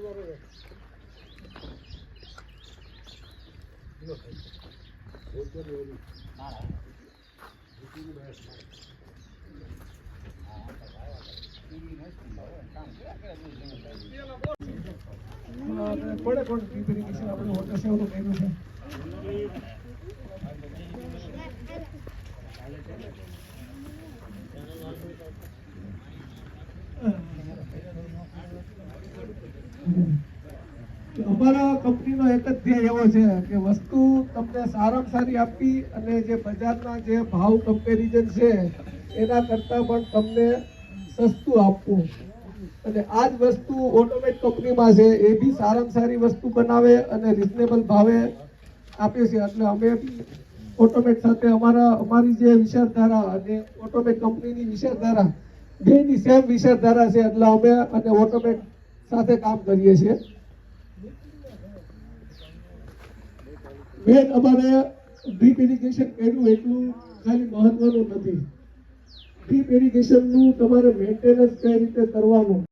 કોણ રિપેરિંગ આપણે હોટલ સેવાનું કર્યું છે. અમારા કંપનીનો એક જ ધ્યેય એવો છે કે વસ્તુ તમને સારામાં સારી આપવી અને જે બજારના જે ભાવ કમ્પેરિઝન છે એના કરતાં પણ તમને સસ્તું આપવું. અને આ જ વસ્તુ ઓટોમેટ કંપનીમાં છે, એ બી સારામાં સારી વસ્તુ બનાવે અને રિઝનેબલ ભાવે આપે છે. એટલે અમે ઓટોમેટ સાથે અમારી જે વિચારધારા અને ઓટોમેટ કંપનીની વિચારધારા બેની સેમ વિચારધારા છે. એટલે અમે અને ઓટોમેટ સાથે કામ કરીએ છીએ. મેન અમારે ડ્રીપ ઇરિગેશન કર્યું એટલું ખાલી મહત્વનું નથી. ડ્રીપ ઇરિગેશનનું તમારે મેન્ટેનન્સ કઈ રીતે કરવાનું